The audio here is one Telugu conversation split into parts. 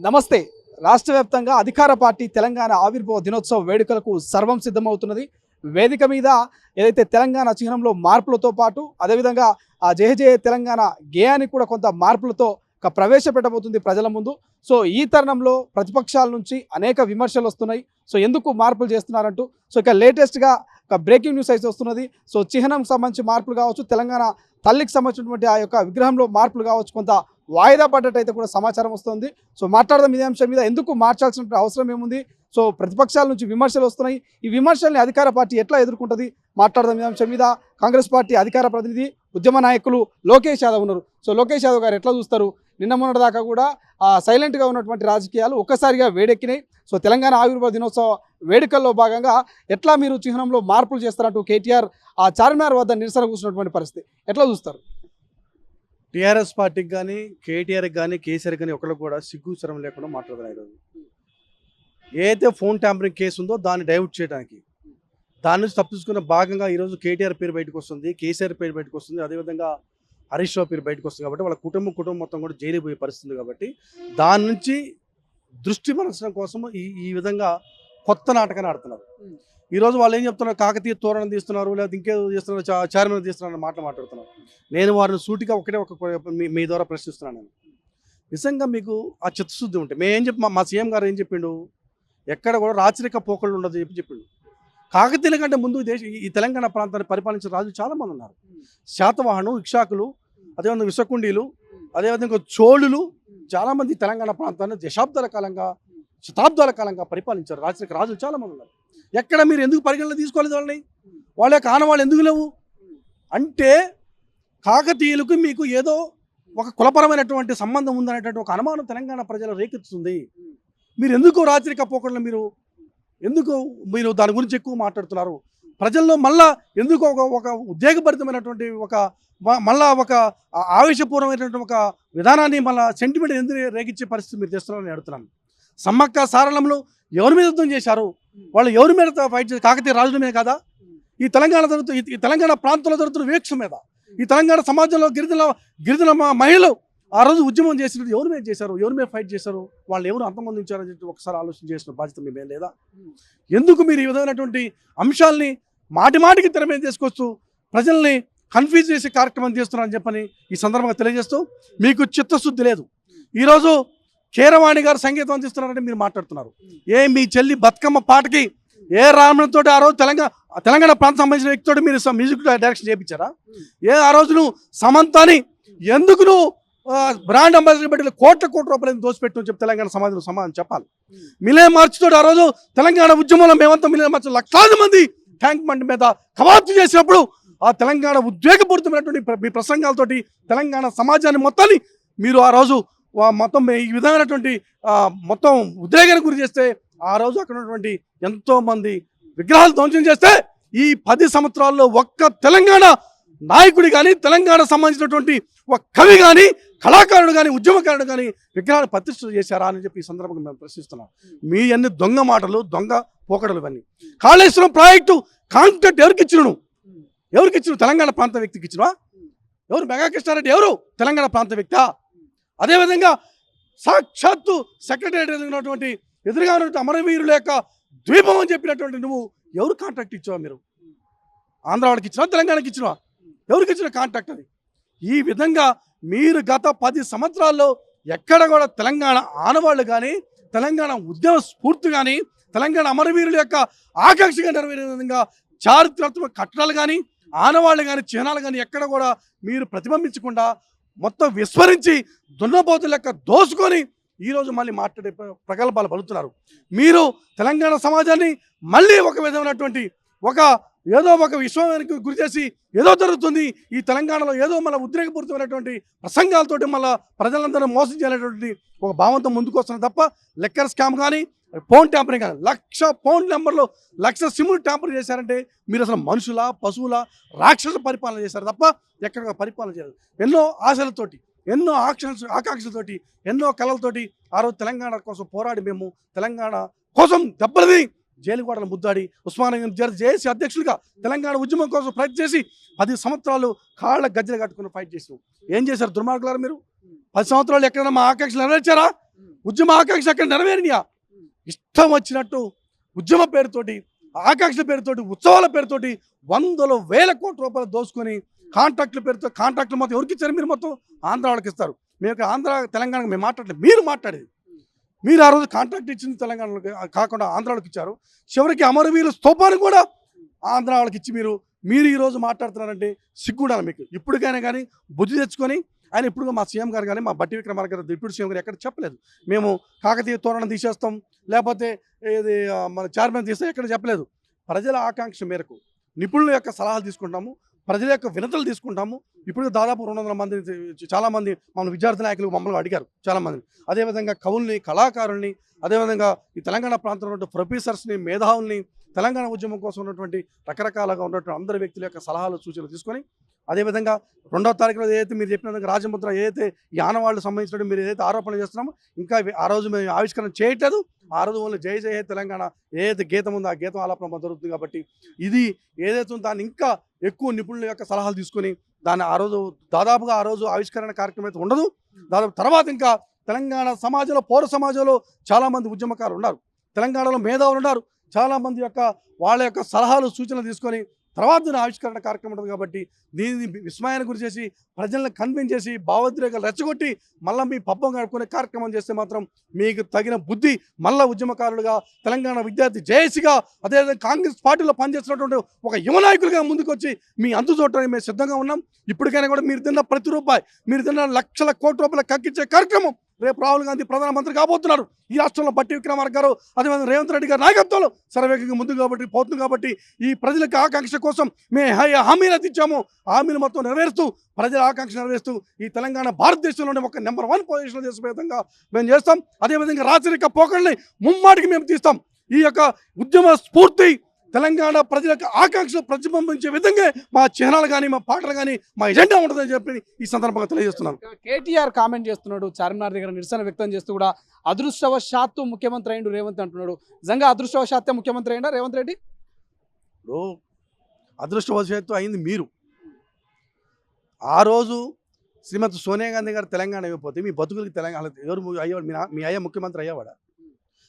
నమస్తే. రాష్ట్ర వ్యాప్తంగా అధికార పార్టీ తెలంగాణ ఆవిర్భావ దినోత్సవ వేడుకలకు సర్వం సిద్ధమవుతున్నది. వేదిక మీద ఏదైతే తెలంగాణ చిహ్నంలో మార్పులతో పాటు అదేవిధంగా ఆ జయ జయ తెలంగాణ గేయానికి కూడా కొంత మార్పులతో ప్రవేశపెట్టబోతుంది ప్రజల ముందు. సో ఈ తరుణంలో ప్రతిపక్షాల నుంచి అనేక విమర్శలు వస్తున్నాయి. సో ఎందుకు మార్పులు చేస్తున్నారంటూ. సో ఇక లేటెస్ట్గా బ్రేకింగ్ న్యూస్ అయితే వస్తున్నది. సో చిహ్నం సంబంధించి మార్పులు కావచ్చు, తెలంగాణ తల్లికి సంబంధించినటువంటి ఆ యొక్క విగ్రహంలో మార్పులు కావచ్చు, కొంత వాయిదా పడ్డట్టయితే కూడా సమాచారం వస్తుంది. సో మాట్లాడదాం ఇదే అంశం మీద. ఎందుకు మార్చాల్సిన అవసరం ఏముంది, సో ప్రతిపక్షాల నుంచి విమర్శలు వస్తున్నాయి, ఈ విమర్శల్ని అధికార పార్టీ ఎట్లా ఎదుర్కొంటుంది, మాట్లాడదాం ఇదే అంశం మీద. కాంగ్రెస్ పార్టీ అధికార ప్రతినిధి ఉద్యమ నాయకులు లోకేష్ యాదవ్ ఉన్నారు. సో లోకేష్ యాదవ్ గారు ఎట్లా చూస్తారు? నిన్న మొన్నటి దాకా కూడా సైలెంట్గా ఉన్నటువంటి రాజకీయాలు ఒక్కసారిగా వేడెక్కినాయి. సో తెలంగాణ ఆవిర్భావ దినోత్సవ వేడుకల్లో భాగంగా ఎట్లా మీరు చిహ్నంలో మార్పులు చేస్తారంటూ కేటీఆర్ ఆ చార్మినార్ వద్ద నిరసన కూర్చున్నటువంటి పరిస్థితి ఎట్లా చూస్తారు? టీఆర్ఎస్ పార్టీకి కానీ, కేటీఆర్కి కానీ, కేసీఆర్ కానీ ఒకరికి కూడా సిగ్గుచరం లేకుండా మాట్లాడుతున్నారు. ఈరోజు ఏదైతే ఫోన్ ట్యాంపరింగ్ కేసు ఉందో దాన్ని డైవర్ట్ చేయడానికి, దాని నుంచి తప్పించుకున్న భాగంగా ఈరోజు కేటీఆర్ పేరు బయటకు వస్తుంది, కేసీఆర్ పేరు బయటకు వస్తుంది, అదేవిధంగా హరీష్ రావు పేరు బయటకు వస్తుంది. కాబట్టి వాళ్ళ కుటుంబం మొత్తం కూడా జైలు పోయే పరిస్థితి. కాబట్టి దాని నుంచి దృష్టి మరల్చడం కోసం ఈ విధంగా కొత్త నాటకాన్ని ఆడుతున్నారు. ఈరోజు వాళ్ళు ఏం చెప్తున్నారు, కాకతీయ తోరణం తీస్తున్నారు, లేదా ఇంకేదో చేస్తున్నారు, చార్మినార్ తీస్తున్నారు అన్న మాట్లాడుతున్నారు. నేను వారిని సూటిగా మీ ద్వారా ప్రశ్నిస్తున్నాను. నేను నిజంగా మీకు ఆ చిత్తశుద్ధి ఉంటే మేము ఏం చెప్పి మా సీఎం గారు ఏం చెప్పిండు, ఎక్కడ కూడా రాచరిక పోకళ్ళు ఉండదు చెప్పిండు. కాకతీయుల కంటే ముందు ఈ తెలంగాణ ప్రాంతాన్ని పరిపాలించిన రాజులు చాలామంది ఉన్నారు. శాతవాహను, ఇక్షాకులు, అదేవిధంగా విషకుండీలు, అదేవిధంగా చోళులు, చాలామంది తెలంగాణ ప్రాంతాన్ని శతాబ్దాల కాలంగా పరిపాలించారు. రాచరిక రాజులు చాలామంది ఉన్నారు. ఎక్కడ మీరు ఎందుకు పరిగణలో తీసుకోలేదు వాళ్ళని? వాళ్ళ యొక్క ఆనవాళ్ళు ఎందుకు లేవు అంటే కాకతీయులకు మీకు ఏదో ఒక కులపరమైనటువంటి సంబంధం ఉందనేటువంటి ఒక అనుమానం తెలంగాణ ప్రజలు రేకెత్తుతుంది. మీరు ఎందుకు రాచరిక పోకడలు మీరు దాని గురించి ఎక్కువ మాట్లాడుతున్నారు? ప్రజల్లో మళ్ళా ఎందుకు ఒక ఉద్వేగభరితమైనటువంటి ఒక ఆవేశపూర్వమైనటువంటి ఒక విధానాన్ని మళ్ళీ సెంటిమెంట్ ఎందుకు రేగించే పరిస్థితి మీరు చేస్తున్నారని అడుగుతున్నాను. సమ్మక్క సారళంలో ఎవరి మీద యుద్ధం చేశారు? వాళ్ళు ఎవరి మీద ఫైట్ చేశారు? కాకతీయ రాజుల మీద కదా? ఈ తెలంగాణ ప్రాంతంలో జరుగుతున్న వీక్ష మీద, ఈ తెలంగాణ సమాజంలో గిరిజన మహిళలు ఆ రోజు ఉద్యమం చేసినట్టు ఎవరి మీద చేశారు? ఎవరి మీద ఫైట్ చేశారు? వాళ్ళు ఎవరు అంతమందించారని చెప్పి ఒకసారి ఆలోచన చేసిన బాధ్యత మీ మీద లేదా? ఎందుకు మీరు ఈ విధమైనటువంటి అంశాలని మాటికి తెర మీద తీసుకొస్తూ ప్రజల్ని కన్ఫ్యూజ్ చేసే కార్యక్రమం చేస్తున్నారని చెప్పని ఈ సందర్భంగా తెలియజేస్తూ, మీకు చిత్తశుద్ధి లేదు. ఈరోజు కీరవాణి గారు సంగీతం అందిస్తున్నారంటే మీరు మాట్లాడుతున్నారు. మీ చెల్లి బతుకమ్మ పాటకి రామణతో ఆ రోజు తెలంగాణ ప్రాంతం సంబంధించిన వ్యక్తితో మీరు మ్యూజిక్ డైరెక్షన్ చేయించారా? ఆ రోజు నువ్వు సమంతాని ఎందుకు నువ్వు బ్రాండ్ అంబాసిడర్ బట్టి కోట్ల రూపాయలు దోసిపెట్టు చెప్పి తెలంగాణ సమాజం చెప్పాలి. మిలే మార్చితో ఆ రోజు తెలంగాణ ఉద్యమంలో మేమంతా మిలే మార్చి లక్షలాది మంది ట్యాంక్ బండ్ మీద కవాతు చేసినప్పుడు ఆ తెలంగాణ ఉద్వేగపూరితమైనటువంటి మీ ప్రసంగాలతోటి తెలంగాణ సమాజాన్ని మొత్తాన్ని మీరు ఆ రోజు మొత్తం ఈ విధమైనటువంటి మొత్తం ఉద్రేకానికి గురి చేస్తే, ఆ రోజు అక్కడ ఉన్నటువంటి ఎంతో మంది విగ్రహాలు ధ్వంసం చేస్తే ఈ 10 సంవత్సరాల్లో ఒక్క తెలంగాణ నాయకుడి కానీ, తెలంగాణ సంబంధించినటువంటి ఒక కవి కానీ, కళాకారుడు కానీ, ఉద్యమకారుడు కానీ విగ్రహాలు ప్రతిష్ఠ చేశారా అని చెప్పి ఈ సందర్భంగా మేము ప్రశ్నిస్తున్నాం. మీ అన్ని దొంగ మాటలు, దొంగ పోకడలు ఇవన్నీ. కాళేశ్వరం ప్రాజెక్టు కాంట్రాక్ట్ ఎవరికి ఇచ్చినావు? తెలంగాణ ప్రాంత వ్యక్తికి ఇచ్చినవా? ఎవరు? మెగా కృష్ణారెడ్డి ఎవరు? తెలంగాణ ప్రాంత వ్యక్తా? అదేవిధంగా సాక్షాత్తు సెక్రటరీ ఎదురుగా ఉన్నటువంటి అమరవీరుల యొక్క ద్వీపం అని చెప్పినటువంటి నువ్వు ఎవరు కాంట్రాక్ట్ ఇచ్చావా? మీరు ఆంధ్ర వాళ్ళకి ఇచ్చినా, తెలంగాణకి ఇచ్చినా? ఎవరికి ఇచ్చిన కాంట్రాక్ట్ అది? ఈ విధంగా మీరు గత 10 సంవత్సరాల్లో ఎక్కడ కూడా తెలంగాణ ఆనవాళ్ళు కానీ, తెలంగాణ ఉద్యమ స్ఫూర్తి కానీ, తెలంగాణ అమరవీరుల యొక్క ఆకాంక్షగా నెరవేరే విధంగా చారిత్రాత్మక కట్టడాలు కానీ, ఆనవాళ్ళు కానీ, చిహ్నాలు కానీ ఎక్కడ కూడా మీరు ప్రతిబింబించకుండా మొత్తం విస్మరించి దున్నపోతుల లెక్క దోసుకొని ఈరోజు మళ్ళీ మాట్లాడే ప్రగల్భాలు పలుకుతున్నారు. మీరు తెలంగాణ సమాజాన్ని మళ్ళీ ఒక విధమైనటువంటి ఏదో ఒక విశ్వానికి గురి చేసి ఏదో జరుగుతుంది ఈ తెలంగాణలో, ఏదో మన ఉద్రేకపూరితమైనటువంటి ప్రసంగాలతోటి మళ్ళీ ప్రజలందరూ మోసం చేయాలనేటువంటి ఒక భావంతో ముందుకు వస్తున్నారు తప్ప, లెక్కర్ స్కామ్ కానీ, ఫోన్ ట్యాంపరింగ్ కానీ, 1,00,000 ఫోన్ నెంబర్లో 1,00,000 సిమ్లు ట్యాంపర్ చేశారంటే మీరు అసలు మనుషుల, పశువుల, రాక్షస పరిపాలన చేశారు తప్ప ఎక్కడ పరిపాలన చేయలేదు. ఎన్నో ఆశలతోటి, ఎన్నో ఆకాంక్షలతోటి, ఎన్నో కళలతోటి ఆ రోజు తెలంగాణ కోసం పోరాడి మేము తెలంగాణ కోసం దెబ్బలది జైలుగోడలు ముద్దాడి ఉస్మానియా జేఏసీ అధ్యక్షులుగా తెలంగాణ ఉద్యమం కోసం ఫైట్ చేసి 10 సంవత్సరాలు కాళ్ళ గజ్జలు కట్టుకుని ఫైట్ చేసినాం. ఏం చేశారు దుర్మార్గులారు? మీరు 10 సంవత్సరాలు ఎక్కడైనా మా ఆకాంక్షలు నెరవేర్చారా? ఉద్యమ ఆకాంక్ష అక్కడ నెరవేరినాయా? ఇష్టం వచ్చినట్టు ఉద్యమ పేరుతోటి, ఆకాంక్షల పేరుతోటి, ఉత్సవాల పేరుతోటి వందల వేల కోట్ల రూపాయలు దోసుకొని కాంట్రాక్టుల పేరుతో కాంట్రాక్టులు మొత్తం ఎవరికి ఇచ్చారు? మీరు మొత్తం ఆంధ్ర వాళ్ళకి ఇస్తారు. మేము ఇక్కడ ఆంధ్ర తెలంగాణకు మేము మాట్లాడలేదు, మీరు మాట్లాడేది. మీరు ఆ రోజు కాంట్రాక్ట్ ఇచ్చింది తెలంగాణలోకి కాకుండా ఆంధ్ర వాళ్ళకి ఇచ్చారు. చివరికి అమరవీరుల స్తూపాన్ని కూడా ఆంధ్ర వాళ్ళకి ఇచ్చి మీరు ఈరోజు మాట్లాడుతున్నారంటే సిగ్గుండాలి మీకు. ఇప్పటికైనా కానీ బుద్ధి తెచ్చుకొని, ఆయన ఇప్పుడు మా సీఎం గారు కానీ మా బట్టి విక్రమార్క గారు డిప్యూటీ సీఎం గారు ఎక్కడ చెప్పలేదు మేము కాకతీయ తోరణం తీసేస్తాం లేకపోతే ఇది మన చైర్మన్ తీస్తే ఎక్కడ చెప్పలేదు. ప్రజల ఆకాంక్ష మేరకు నిపుణుల యొక్క సలహాలు తీసుకుంటాము, ప్రజల యొక్క వినతులు తీసుకుంటాము. ఇప్పుడు దాదాపు 200 మంది చాలామంది మన విద్యార్థి నాయకులు మమ్మల్ని అడిగారు చాలామంది. అదేవిధంగా కవుల్ని, కళాకారుల్ని, అదేవిధంగా ఈ తెలంగాణ ప్రాంతంలో ఉన్న ప్రొఫెసర్స్ని, మేధావుల్ని, తెలంగాణ ఉద్యమం కోసం ఉన్నటువంటి రకరకాలుగా ఉన్నటువంటి అందరి వ్యక్తుల యొక్క సలహాలు సూచనలు తీసుకొని, అదేవిధంగా 2వ తారీఖులో ఏదైతే మీరు చెప్పిన విధంగా రాజముద్ర ఏదైతే ఈ ఆనవాళ్ళు సంబంధించిన మీరు ఏదైతే ఆరోపణలు చేస్తున్నామో ఇంకా ఆ రోజు మేము ఆవిష్కరణ చేయట్లేదు. ఆ రోజు ఓన్లీ జై జై హే తెలంగాణ ఏదైతే గీతం ఉందో ఆ గీతం ఆలాపన జరుగుతుంది. కాబట్టి ఇది ఏదైతే ఉందో దాన్ని ఇంకా ఎక్కువ నిపుణుల యొక్క సలహాలు తీసుకొని దాన్ని ఆ రోజు దాదాపుగా ఆ రోజు ఆవిష్కరణ కార్యక్రమం అయితే ఉండదు. దాదాపు తర్వాత ఇంకా తెలంగాణ సమాజంలో, పౌర సమాజంలో చాలామంది ఉద్యమకారులు ఉన్నారు, తెలంగాణలో మేధావులు ఉన్నారు. చాలామంది యొక్క వాళ్ళ యొక్క సలహాలు సూచనలు తీసుకొని తర్వాత దీని ఆవిష్కరణ కార్యక్రమం ఉంటుంది. కాబట్టి దీన్ని విస్మయాన్ని గురి చేసి ప్రజలను కన్విన్స్ చేసి భావోద్రేకాలు రెచ్చగొట్టి మళ్ళీ మీ పబ్బం గడుపుకునే కార్యక్రమం చేస్తే మాత్రం మీకు తగిన బుద్ధి మళ్ళా ఉద్యమకారులుగా, తెలంగాణ విద్యార్థి జేఏసీగా, అదేవిధంగా కాంగ్రెస్ పార్టీలో పనిచేస్తున్నటువంటి ఒక యువ నాయకులుగా ముందుకు వచ్చి మీ అంతు చూడటానికి మేము సిద్ధంగా ఉన్నాం. ఇప్పటికైనా కూడా మీరు తిన్న ప్రతి రూపాయి, మీరు తిన్న లక్షల కోట్ల రూపాయలు కక్కించే కార్యక్రమం రేపు రాహుల్ గాంధీ ప్రధానమంత్రి కాబోతున్నారు. ఈ రాష్ట్రంలో బట్టి విక్రమార్క గారు, అదేవిధంగా రేవంత్ రెడ్డి గారు నాయకత్వంలో సర్వేగంగా ముందుకు పోతుంది. కాబట్టి ఈ ప్రజలకు ఆకాంక్ష కోసం మేము హామీలు ఇచ్చాము. హామీలు మొత్తం నెరవేరుస్తూ, ప్రజల ఆకాంక్ష నెరవేరుస్తూ ఈ తెలంగాణ భారతదేశంలోనే ఒక నెంబర్ 1 పొజిషన్లో చేసే విధంగా మేము చేస్తాం. అదేవిధంగా రాచరిక పోకళ్ళని ముమ్మాటికి మేము తీస్తాం. ఈ యొక్క ఉద్యమ స్ఫూర్తి తెలంగాణ ప్రజలకు ఆకాంక్షలు ప్రతిబింబించే విధంగా మా చిహ్నాలు కానీ, మా పాటలు కానీ, మా ఎజెండా ఉంటుందని చెప్పి ఈ సందర్భంగా తెలియజేస్తున్నాను. కేటీఆర్ కామెంట్ చేస్తున్నాడు, చార్మినార్ దగ్గర నిరసన వ్యక్తం చేస్తూ కూడా అదృష్టవశాత్తు ముఖ్యమంత్రి అయ్యిండు రేవంత్ అంటున్నాడు. నిజంగా అదృష్టవశాత్తు ముఖ్యమంత్రి అయ్యిందా రేవంత్ రెడ్డి? ఇప్పుడు అదృష్టవశాత్తు అయింది మీరు. ఆ రోజు శ్రీమతి సోనియా గాంధీ గారు తెలంగాణ ఇవ్వకపోతే మీ బతుకులకి తెలంగాణ ఎవరు అయ్యేవాడు? మీ అయ్యా ముఖ్యమంత్రి అయ్యేవాడా?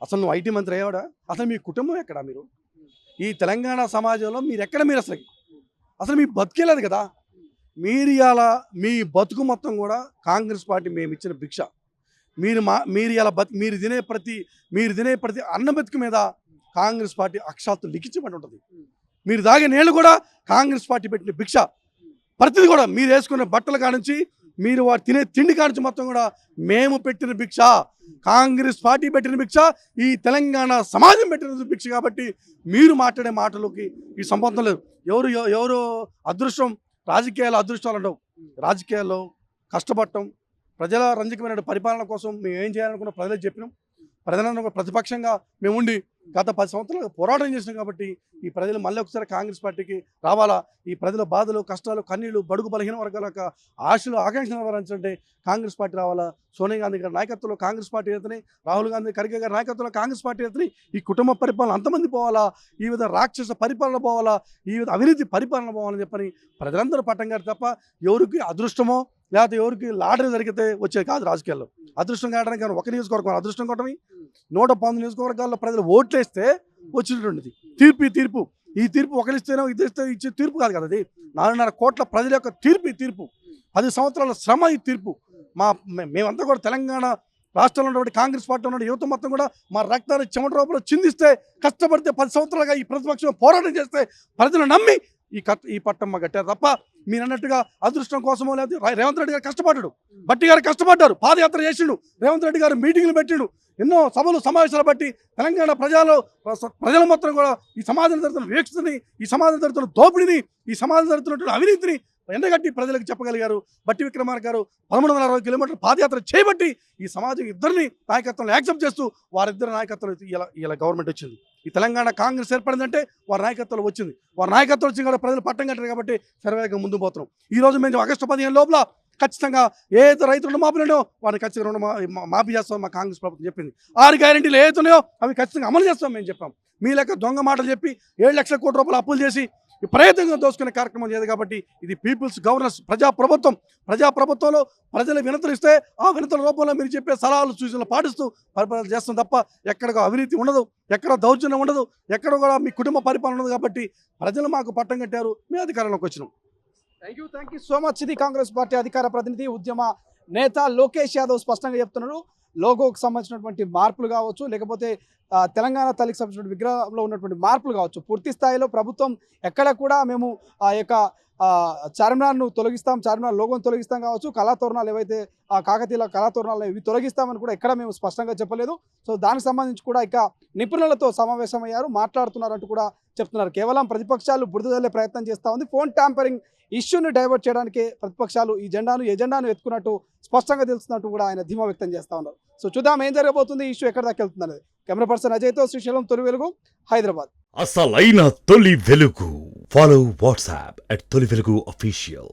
అసలు నువ్వు ఐటీ మంత్రి అయ్యేవాడా? అసలు మీ కుటుంబం ఎక్కడ? మీరు ఈ తెలంగాణ సమాజంలో మీరు ఎక్కడ? మీరు అసలు మీ బతికేలేదు కదా. మీరు ఇలా మీ బతుకు మొత్తం కూడా కాంగ్రెస్ పార్టీ మేము ఇచ్చిన భిక్ష. మీరు ఇలా మీరు తినే ప్రతి అన్న బతుకు మీద కాంగ్రెస్ పార్టీ అక్షాత్తు లిఖించబడి ఉంటుంది. మీరు తాగే నీళ్ళు కూడా కాంగ్రెస్ పార్టీ పెట్టిన భిక్ష. ప్రతిది కూడా మీరు వేసుకునే బట్టల కానుంచి, మీరు వారు తినే తిండి కానుంచి మొత్తం కూడా మేము పెట్టిన భిక్ష, కాంగ్రెస్ పార్టీ పెట్టిన భిక్ష, ఈ తెలంగాణ సమాజం పెట్టిన భిక్ష. కాబట్టి మీరు మాట్లాడే మాటలకి ఈ సంబంధం లేదు. ఎవరు అదృష్టం, రాజకీయాలు అదృష్టాలు ఉండవు. రాజకీయాల్లో కష్టపడటం, ప్రజల రంజకమైన పరిపాలన కోసం మేము ఏం చేయాలనుకున్న ప్రజలకు చెప్పినాం. ప్రజలను ప్రతిపక్షంగా మేము ఉండి గత 10 సంవత్సరాలుగా పోరాటం చేసినాం. కాబట్టి ఈ ప్రజలు మళ్ళీ ఒకసారి కాంగ్రెస్ పార్టీకి రావాలా, ఈ ప్రజల బాధలు, కష్టాలు, కన్నీళ్లు, బడుగు బలహీన వర్గాల యొక్క ఆశలు, ఆకాంక్షలు నెరవేర్చాలంటే కాంగ్రెస్ పార్టీ రావాలా. సోనియా గాంధీ గారి నాయకత్వంలో కాంగ్రెస్ పార్టీ ఎత్తుని, రాహుల్ గాంధీ, ఖర్గే గారి నాయకత్వంలో కాంగ్రెస్ పార్టీ ఎత్తుని ఈ కుటుంబ పరిపాలన అంతమంది పోవాలా, ఈ విధంగా రాక్షస పరిపాలన పోవాలా, ఈ విధంగా అవినీతి పరిపాలన పోవాలని చెప్పని ప్రజలందరూ పట్టం గారు తప్ప ఎవరికి అదృష్టమో లేకపోతే ఎవరికి లాటరీ జరిగితే వచ్చేది కాదు. రాజకీయాల్లో అదృష్టం కావడానికి ఒక నియోజకవర్గం అదృష్టం కొట్టమి, 119 నియోజకవర్గాల్లో ప్రజలు ఓట్లేస్తే వచ్చినటువంటిది తీర్పు. ఈ తీర్పు ఒకరిస్తేనో ఇస్తే ఇచ్చే తీర్పు కాదు కదా. అది 4.5 కోట్ల ప్రజల యొక్క తీర్పు 10 సంవత్సరాల శ్రమ ఈ తీర్పు. మేమంతా కూడా తెలంగాణ రాష్ట్రంలో ఉన్నటువంటి కాంగ్రెస్ పార్టీ ఉన్న యువత మొత్తం కూడా మా రక్తాన్ని చెమట రూపంలో చిందిస్తే, కష్టపడితే 10 సంవత్సరాలుగా ఈ ప్రతిపక్షం పోరాటం చేస్తే ప్రజలు నమ్మి ఈ పట్టమ్మ కట్టారు తప్ప మీరు అన్నట్టుగా అదృష్టం కోసమో లేదు. రేవంత్ రెడ్డి గారు కష్టపడ్డాడు, బట్టి గారు కష్టపడ్డారు, పాదయాత్ర చేసిండు, రేవంత్ రెడ్డి గారు మీటింగ్లు పెట్టిండు, ఎన్నో సభలు సమావేశాలు బట్టి తెలంగాణ ప్రజల మొత్తం కూడా ఈ సమాజం జరుగుతున్న వీక్షని, ఈ సమాజం జరుగుతున్న దోపిడిని, ఈ సమాజం జరుగుతున్నటువంటి అవినీతిని ఎండగట్టి ప్రజలకు చెప్పగలిగారు. బట్టి విక్రమార్క గారు 1160 కిలోమీటర్ల పాదయాత్ర చేయబట్టి ఈ సమాజం ఇద్దరిని నాయకత్వంలో యాక్సెప్ట్ చేస్తూ వారిద్దరి నాయకత్వంలో ఇలా గవర్నమెంట్ వచ్చింది. ఈ తెలంగాణ కాంగ్రెస్ ఏర్పడిందంటే వారి నాయకత్వంలో వచ్చింది. వారి నాయకత్వం వచ్చి కూడా ప్రజలు పట్టం కట్టారు కాబట్టి సర్వేగా ముందుకు పోతున్నాం. ఈరోజు మేము ఆగస్టు 15 లోపల ఖచ్చితంగా ఏదైతే రైతు రుణమాఫీలున్నాయో వారిని ఖచ్చితంగా మాఫీ చేస్తాం మా కాంగ్రెస్ ప్రభుత్వం చెప్పింది. 6 గ్యారెంటీలు ఏదైతున్నాయో అవి ఖచ్చితంగా అమలు చేస్తాం మేము చెప్పాం. మీ లెక్క దొంగ మాటలు చెప్పి 7 లక్షల కోట్ల రూపాయలు అప్పులు చేసి విపరీతంగా దోసుకునే కార్యక్రమం చేయదు. కాబట్టి ఇది పీపుల్స్ గవర్నెన్స్, ప్రజాప్రభుత్వంలో ప్రజలు వినతులు ఇస్తే ఆ వినతుల రూపంలో మీరు చెప్పే సలహాలు సూచనలు పాటిస్తూ పరిపాలన చేస్తాం తప్ప ఎక్కడ అవినీతి ఉండదు, ఎక్కడ దౌర్జన్యం ఉండదు, ఎక్కడ కూడా మీ కుటుంబ పరిపాలన ఉండదు. కాబట్టి ప్రజలు మాకు పట్టం కట్టారు, మేము అధికారంలోకి వచ్చినాం. Thank you so much. ఇది కాంగ్రెస్ పార్టీ అధికార ప్రతినిధి ఉద్యమ నేత లోకేష్ యాదవ్ స్పష్టంగా చెప్తున్నారు. లోగోకు సంబంధించినటువంటి మార్పులు కావచ్చు, లేకపోతే తెలంగాణ తల్లికి సంబంధించిన విగ్రహంలో ఉన్నటువంటి మార్పులు కావచ్చు, పూర్తి స్థాయిలో ప్రభుత్వం ఎక్కడ కూడా మేము ఆ యొక్క చార్మినార్ను తొలగిస్తాం, చార్మినార్ లోగోను తొలగిస్తాం కావచ్చు, కళాతోరణాలు ఏవైతే కాకతీయుల కళాతోరణాలు ఇవి తొలగిస్తామని కూడా ఎక్కడ మేము స్పష్టంగా చెప్పలేదు. సో దానికి సంబంధించి కూడా ఇక నిపుణులతో సమావేశమయ్యారు, మాట్లాడుతున్నారంటూ కూడా చెప్తున్నారు. కేవలం ప్రతిపక్షాలు బురద జల్లే ప్రయత్నం చేస్తూ ఉంది. ఫోన్ ట్యాంపరింగ్ ఇష్యూని డైవర్ట్ చేయడానికి ప్రతిపక్షాలు ఈ ఎజెండాను ఎత్తుకున్నట్టు స్పష్టంగా తెలుస్తున్నట్టు కూడా ఆయన ధీమా వ్యక్తం చేస్తూ ఉన్నారు. సో చూద్దాం ఏం జరగబోతుంది, ఇష్యూ ఎక్కడ దాకా వెళ్తుంది. కెమెరా పర్సన్ అజయ్తో శ్రీశైలం, తొలి వెలుగు, హైదరాబాద్. అసలైన తొలి వెలుగు. ఫాలో వాట్సాప్ @తొలి వెలుగు official.